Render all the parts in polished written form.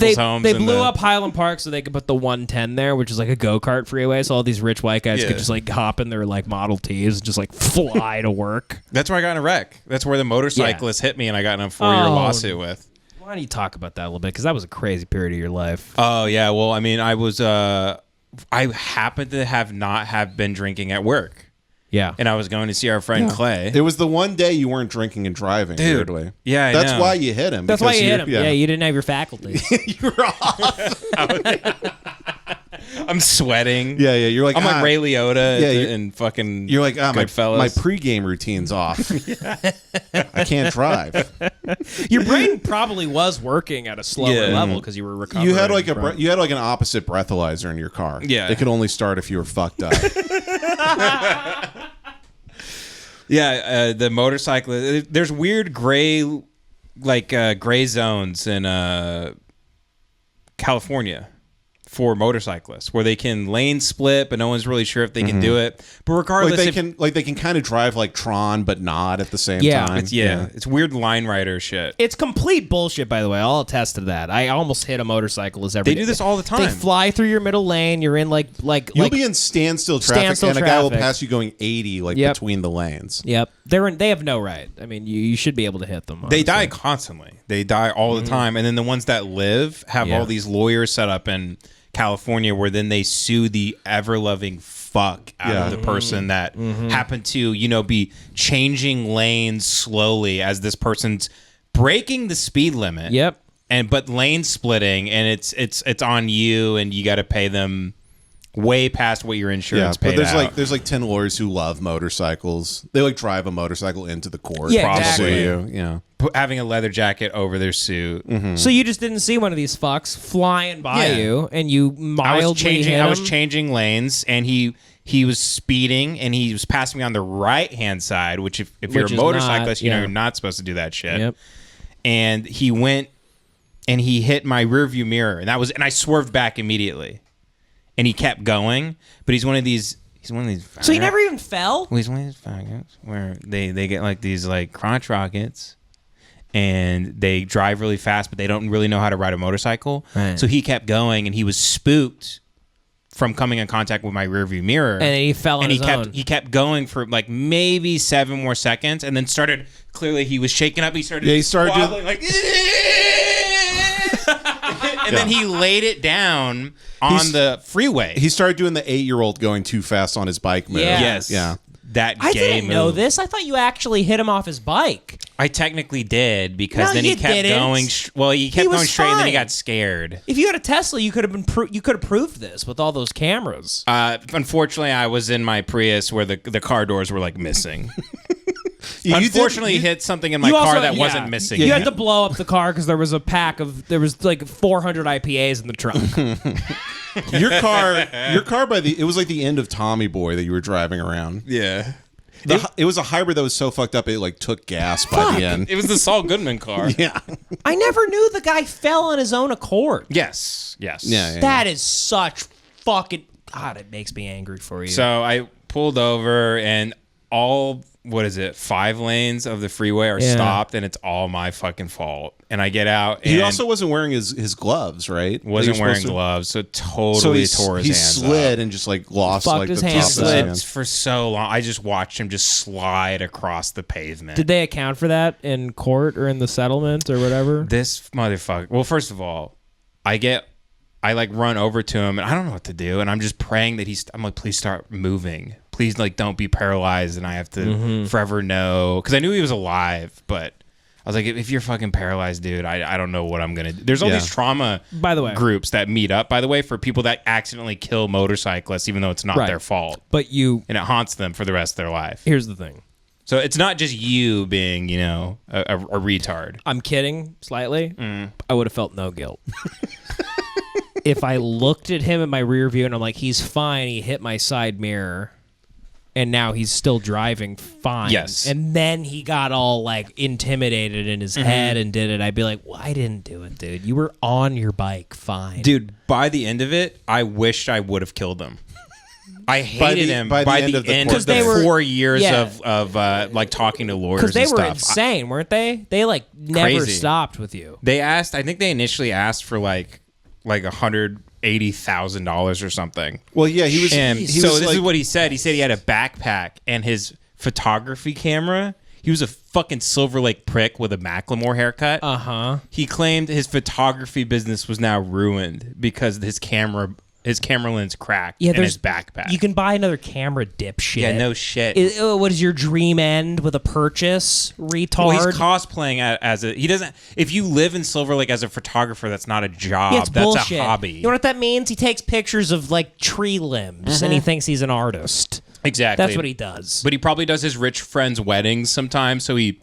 people's homes. They blew up Highland Park so they could put the 110 there, which is like a go-kart freeway, so all these rich white guys could just like hop in their like Model Ts and just like fly to work. That's where I got in a wreck. That's where the motorcyclist hit me and I got in a 4-year lawsuit with. Why don't you talk about that a little bit? Because that was a crazy period of your life. Oh, yeah. Well, I mean, I happened to have been drinking at work. Yeah. And I was going to see our friend Clay. It was the one day you weren't drinking and driving, Dude. weirdly. Yeah, I That's know. why you hit him. That's why you hit him. Yeah, you didn't have your faculty. You're off. I'm sweating. Yeah. You're like, I'm like Ray Liotta yeah, and fucking You're like, my Goodfellas. pregame routine's off. I can't drive. Your brain probably was working at a slower level because you were recovering. You had like an opposite breathalyzer in your car. Yeah. It could only start if you were fucked up. Yeah, the motorcyclist. There's weird gray zones in California for motorcyclists where they can lane split, but no one's really sure if they can do it. But regardless, they can kind of drive like Tron, but not at the same time. It's weird line rider shit. It's complete bullshit, by the way. I'll attest to that. I almost hit a motorcyclist every day. They do this all the time. They fly through your middle lane. You're in You'll be in standstill traffic, and a guy will traffic. pass you going 80 between the lanes. Yep, they have no right. I mean, you should be able to hit them. Honestly. They die constantly. They die all the time, and then the ones that live have all these lawyers set up in California where then they sue the ever-loving fuck out of the person that happened to, be changing lanes slowly as this person's breaking the speed limit. Yep. But lane splitting, and it's on you, and you got to pay them way past what your insurance paid out. There's like 10 lawyers who love motorcycles. They like drive a motorcycle into the court. Yeah, Probably. exactly. Yeah. Having a leather jacket over their suit. So you just didn't see one of these fucks flying by you, and you mildly hit him? I was changing lanes, and he was speeding, and he was passing me on the right-hand side, which if you're a motorcyclist, you're not supposed to do that shit. Yep. And he went, and he hit my rearview mirror, and I swerved back immediately. And he kept going, but he's one of these. So he never even fell? Well, he's one of these faggots where they get like these like crotch rockets, and they drive really fast, but they don't really know how to ride a motorcycle. Right. So he kept going, and he was spooked from coming in contact with my rearview mirror, and he fell on his own. He kept going for like maybe 7 more seconds, and then started. Clearly, he was shaking up. He started wobbling, like. And then he laid it down on the freeway. He started doing the 8-year-old going too fast on his bike move. Yeah. Yes. Yeah. That I gay didn't move. know this. I thought you actually hit him off his bike. I technically did because No, then you he kept didn't. going. He kept was going straight, and then he fine. got scared. If you had a Tesla, you could have proved this with all those cameras. Unfortunately, I was in my Prius where the car doors were like missing. Yeah, Unfortunately, hit something in my car that wasn't missing. You had to blow up the car because there was like 400 IPAs in the trunk. Your car it was like the end of Tommy Boy that you were driving around. Yeah. It was a hybrid that was so fucked up it like took gas by the end. It was the Saul Goodman car. Yeah. I never knew the guy fell on his own accord. Yes. Yeah. That is such fucking... God, it makes me angry for you. So I pulled over, and all 5 lanes of the freeway are stopped, and it's all my fucking fault. And I get out, and He also wasn't wearing his gloves, right? wasn't wearing gloves, so totally tore his he hands slid up. and just like lost Fucked like his the top hands of his up. hands. For so long. I just watched him just slide across the pavement. Did they account for that in court or in the settlement or whatever? This motherfucker. Well, first of all, I run over to him, and I don't know what to do, and I'm just praying that I'm like, please start moving. Please, like, don't be paralyzed, and I have to forever know. Because I knew he was alive, but I was like, if you're fucking paralyzed, dude, I don't know what I'm going to do. There's all these trauma groups that meet up, by the way, for people that accidentally kill motorcyclists, even though it's not their fault. But and it haunts them for the rest of their life. Here's the thing. So it's not just you being, a retard. I'm kidding slightly. I would have felt no guilt. If I looked at him in my rear view and I'm like, he's fine, he hit my side mirror, and now he's still driving fine. Yes. And then he got all like intimidated in his head and did it. I'd be like, well, I didn't do it, dude. You were on your bike fine. Dude, by the end of it, I wished I would have killed him. I hated him by the end of the 4 years of like talking to lawyers because they and were stuff. insane, weren't they? They like never Crazy. stopped with you. They asked. I think they initially asked for like $180,000 or something. Well, yeah, he was. And he so was this like, is what he said. He said he had a backpack and his photography camera. He was a fucking Silver Lake prick with a Macklemore haircut. He claimed his photography business was now ruined because his camera lens cracked in his backpack. You can buy another camera, dipshit. Yeah, no shit. What does your dream end with a purchase, retard? Well, he's cosplaying as a. He doesn't. If you live in Silver Lake as a photographer, that's not a job. It's that's bullshit. a hobby. You know what that means? He takes pictures of like tree limbs and he thinks he's an artist. Exactly. That's what he does. But he probably does his rich friends' weddings sometimes, so he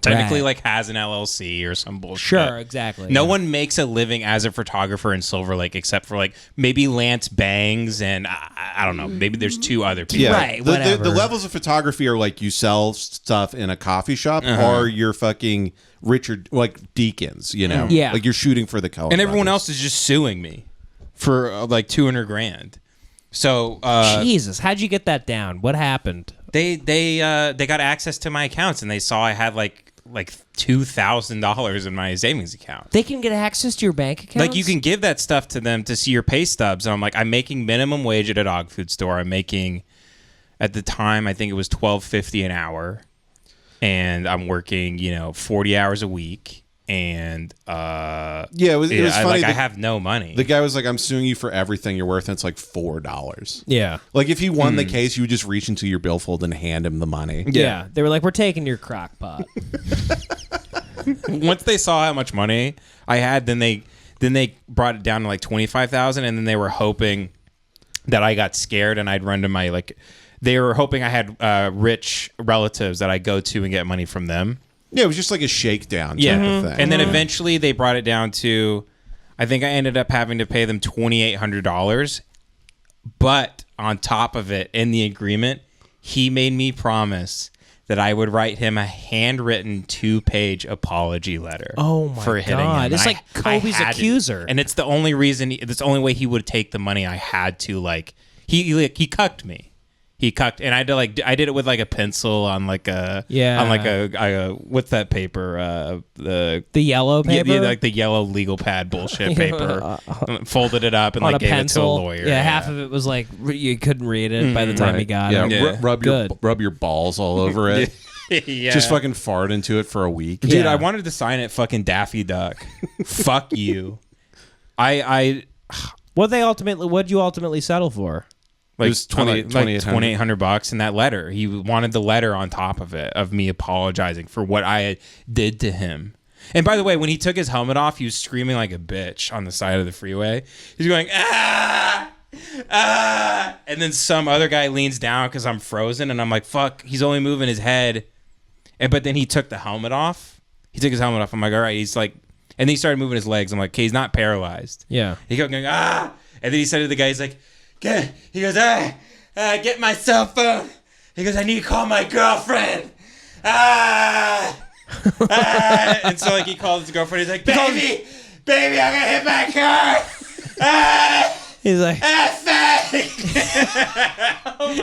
technically like has an LLC or some bullshit. Sure, exactly. No one makes a living as a photographer in Silver Lake except for like maybe Lance Bangs and I don't know, maybe there's two other people. Yeah, Right, the whatever. levels of photography are like you sell stuff in a coffee shop, or you're fucking Richard, like Deakins, you know? Yeah. Like you're shooting for the Coen And everyone brothers. else is just suing me for like $200,000. So Jesus, how'd you get that down? What happened? they got access to my accounts and they saw I had like $2,000 in my savings account. They can get access to your bank account. Like you can give that stuff to them to see your pay stubs. And I'm like, I'm making minimum wage at a dog food store. I'm making, at the time, I think it was $12.50 an hour, and I'm working 40 hours a week. And yeah, it was funny. Like I have no money. The guy was like, "I'm suing you for everything you're worth," and it's like $4. Yeah. Like if he won the case, you would just reach into your billfold and hand him the money. Yeah. They were like, we're taking your crock pot. Once they saw how much money I had, then they brought it down to like $25,000, and then they were hoping that I got scared and I'd run to my they were hoping I had rich relatives that I go to and get money from them. Yeah, it was just like a shakedown type of thing. And then eventually they brought it down to, I think I ended up having to pay them $2,800. But on top of it, in the agreement, he made me promise that I would write him a handwritten 2-page apology letter. Oh my for hitting God. him. It's And like Kobe's had to. accuser. And it's the only reason. It's the only way he would take the money. I had to he cucked me. He cucked, and I had to I did it with like a pencil on like a what's that paper? The yellow paper? Yeah, like the yellow legal pad bullshit paper. Folded it up and on like a gave pencil. it to a lawyer. Yeah, half of it was like you couldn't read it by the time he got yeah, it. Yeah. rub your balls all over it. Yeah. Just fucking fart into it for a week. Dude, Yeah. I wanted to sign it fucking Daffy Duck. Fuck you. What'd you ultimately settle for? Like It was $2,800 in that letter. He wanted the letter on top of it of me apologizing for what I did to him. And by the way, when he took his helmet off, he was screaming like a bitch on the side of the freeway. He's going, ah, ah. And then some other guy leans down because I'm frozen. And I'm like, fuck, he's only moving his head. But then he took the helmet off. He took his helmet off. I'm like, all right. He's like, and then he started moving his legs. I'm like, okay, he's not paralyzed. Yeah. He kept going, ah. And then he said to the guy, he's like, he goes, get my cell phone. He goes, I need to call my girlfriend. And so he called his girlfriend. He's like, baby, I'm gonna hit my car. He's like,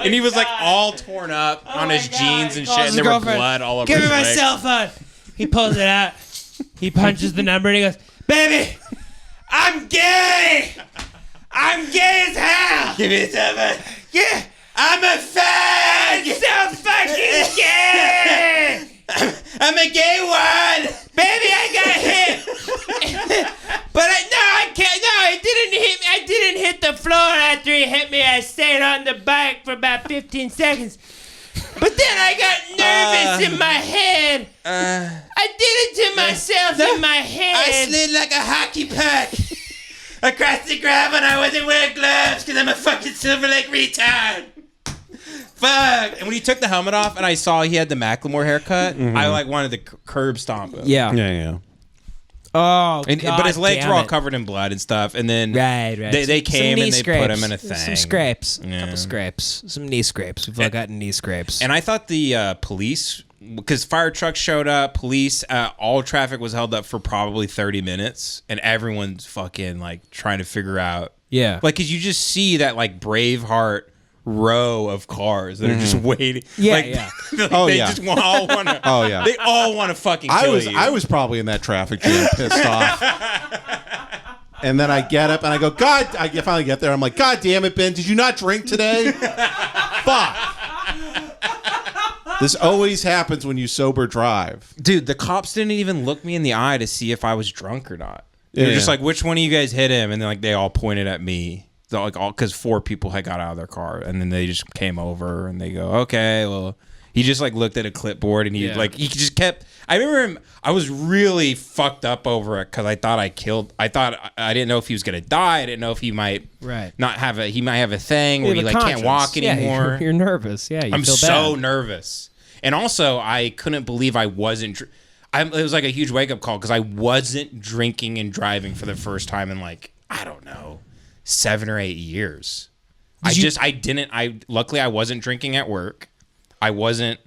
And he was like all torn up on his jeans and shit, and there were blood all over give his me my legs. cell phone. He pulls it out. He punches the number and he goes, baby, I'm gay. I'm gay as hell. Give me a cell phone. Yeah. I'm a fag. So fucking gay. I'm a gay one. Baby, I got hit. But I can't. No, it didn't hit me. I didn't hit the floor after he hit me. I stayed on the bike for about 15 seconds. But then I got nervous in my head. I did it to myself in my head. I slid like a hockey puck across the ground when I wasn't wearing gloves because I'm a fucking Silver Lake retard. Fuck. And when he took the helmet off and I saw he had the Macklemore haircut, I wanted to curb stomp him. Yeah. Oh, But his legs were all covered in blood and stuff. And then Right. they came and they put him in a thing. Some scrapes. A Yeah. couple scrapes. Some knee scrapes. We've all gotten knee scrapes. And I thought the police, because fire trucks showed up, police, all traffic was held up for probably 30 minutes. And everyone's fucking trying to figure out. Yeah. Because you just see that Braveheart row of cars that are just waiting. Yeah, like, yeah. like, Oh, they yeah. just all want to. Oh, yeah. They all want to fucking kill you. I was probably in that traffic jam, pissed off. And then I get up and I go, God, I finally get there. I'm like, God damn it, Ben, did you not drink today? Fuck. This always happens when you sober drive. Dude, the cops didn't even look me in the eye to see if I was drunk or not. They were Yeah. just like, which one of you guys hit him? And then like they all pointed at me. So, like all because 4 people had got out of their car, and then they just came over and they go, okay, well, he just like looked at a clipboard and he just kept. I remember him. I was really fucked up over it because I thought I didn't know if he was gonna die. I didn't know if he might not have a. He might have a thing where he like can't walk anymore. You're nervous. Yeah, you I'm feel so bad. nervous, and also I couldn't believe I wasn't. It was like a huge wake up call because I wasn't drinking and driving for the first time in like I don't know 7 or 8 years. Luckily I wasn't drinking at work. I wasn't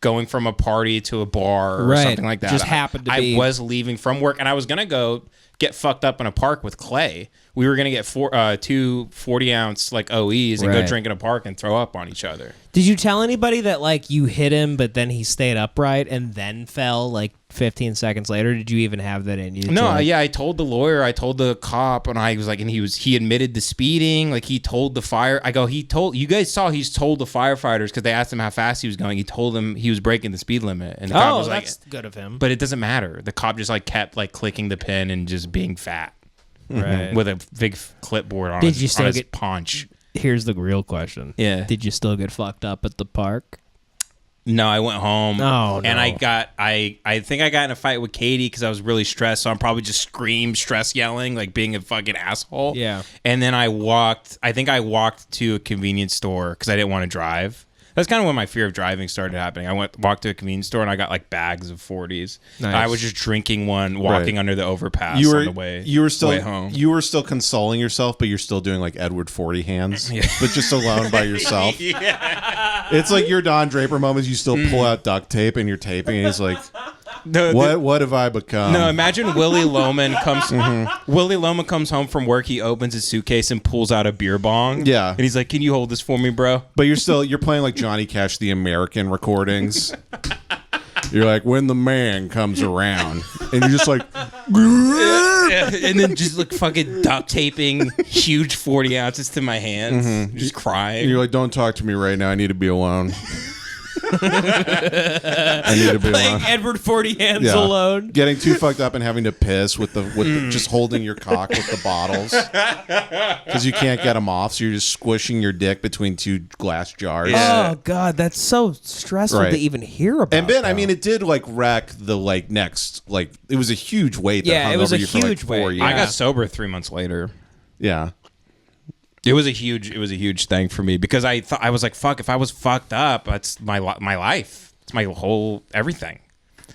going from a party to a bar or something like that. Just happened to be. I was leaving from work and I was gonna go get fucked up in a park with Clay. We were gonna get 2 40-ounce like OEs and go drink in a park and throw up on each other. Did you tell anybody that like you hit him, but then he stayed upright and then fell like 15 seconds later? Did you even have that in you? No, I told the lawyer, I told the cop, and I was like, and he admitted the speeding, like he told the fire. I go, you guys saw he's told the firefighters because they asked him how fast he was going. He told them he was breaking the speed limit, and the cop was like, that's good of him. but it doesn't matter. The cop just like kept like clicking the pin and just being fat, Right. with a big clipboard on. Did you still get paunch? Here's the real question. Yeah. Did you still get fucked up at the park? No, I went home. Oh, no. And I think I got in a fight with Katie because I was really stressed. So I'm probably just stress yelling, like being a fucking asshole. Yeah. And then I walked to a convenience store because I didn't want to drive. That's kind of when my fear of driving started happening. I walked to a convenience store and I got like bags of 40s. Nice. I was just drinking one, walking under the overpass on the way. You were still way home. You were still consoling yourself, but you're still doing like Edward 40 hands, but just alone by yourself. It's like your Don Draper moments. You still pull out duct tape and you're taping, and he's like, "What have I become?" No, imagine Willie Loman comes. Willie Loman comes home from work. He opens his suitcase and pulls out a beer bong. Yeah, and he's like, "Can you hold this for me, bro?" But you're playing like Johnny Cash, the American recordings. You're like, when the man comes around, and you're just like, and then just like fucking duct taping huge 40 ounces to my hands, just crying. and you're like, don't talk to me right now. I need to be alone. I need to be Playing alone. Edward 40 hands alone. Getting too fucked up and having to piss with just holding your cock with the bottles because you can't get them off, so you're just squishing your dick between 2 glass jars. Oh God, that's so stressful Right. to even hear about. And Ben, though. I mean, it did like wreck the like next like it was a huge weight. That Yeah, hung it was over a you for, like, huge 4 weight. years. I got sober 3 months later. Yeah. It was a huge thing for me because I was like, fuck, if I was fucked up, that's my life. It's my whole everything.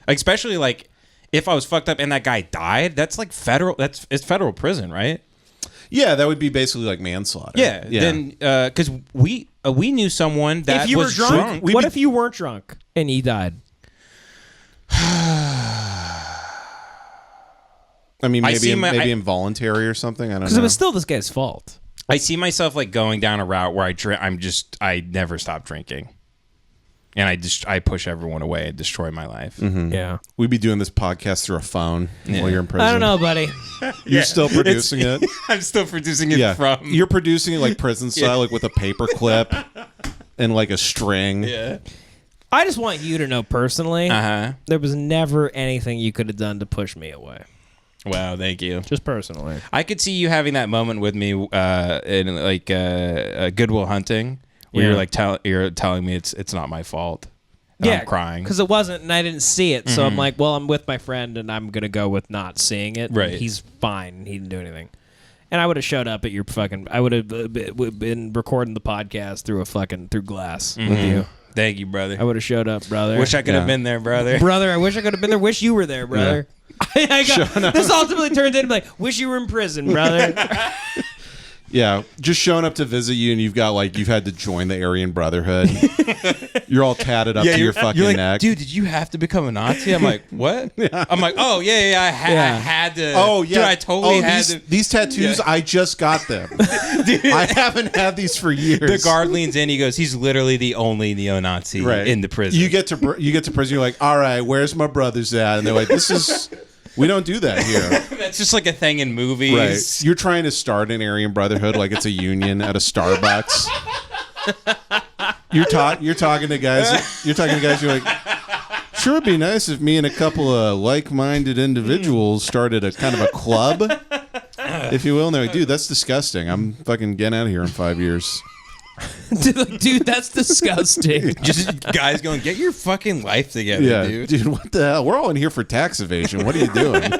Like, especially like if I was fucked up and that guy died, that's like it's federal prison, right? Yeah, that would be basically like manslaughter. Yeah. Then because we knew someone that if you was were drunk, what if you weren't drunk and he died? I mean, I maybe see maybe involuntary or something. I don't know. Because it was still this guy's fault. I see myself like going down a route where I never stop drinking, and I push everyone away and destroy my life. Yeah. We'd be doing this podcast through a phone while you're in prison. I don't know, buddy. You're still producing it. I'm still producing it from. You're producing it like prison style, like with a paper clip and like a string. Yeah. I just want you to know personally, Uh-huh. there was never anything you could have done to push me away. Wow, thank you. Just personally. I could see you having that moment with me in like Goodwill Hunting, where you're telling me it's not my fault. And I'm crying because it wasn't, and I didn't see it. So I'm like, well, I'm with my friend, and I'm gonna go with not seeing it. Right. He's fine. He didn't do anything. And I would have showed up at your fucking. I would have been recording the podcast through glass with you. Thank you, brother. I would have showed up, brother. Wish I could have been there, brother. Brother, I wish I could have been there. Wish you were there, brother. This ultimately turned into like, wish you were in prison, brother. Yeah, just showing up to visit you, and you've had to join the Aryan Brotherhood. You're all tatted up to your fucking like, neck. Dude, did you have to become a Nazi? I'm like, what? I'm like, oh yeah, I had to. Oh yeah, dude, I totally had to. These tattoos, I just got them. I haven't had these for years. The guard leans in. He goes, he's literally the only neo-Nazi in the prison. You get to prison. You're like, all right, where's my brothers at? And they're like, we don't do that here. That's just like a thing in movies. Right. You're trying to start an Aryan Brotherhood like it's a union at a Starbucks. You're talking to guys. You're like, sure, it'd be nice if me and a couple of like-minded individuals started a kind of a club, if you will. And they're like, dude, that's disgusting. I'm fucking getting out of here in 5 years. Dude, that's disgusting. Just guys going, get your fucking life together, dude. Dude, what the hell? We're all in here for tax evasion. What are you doing?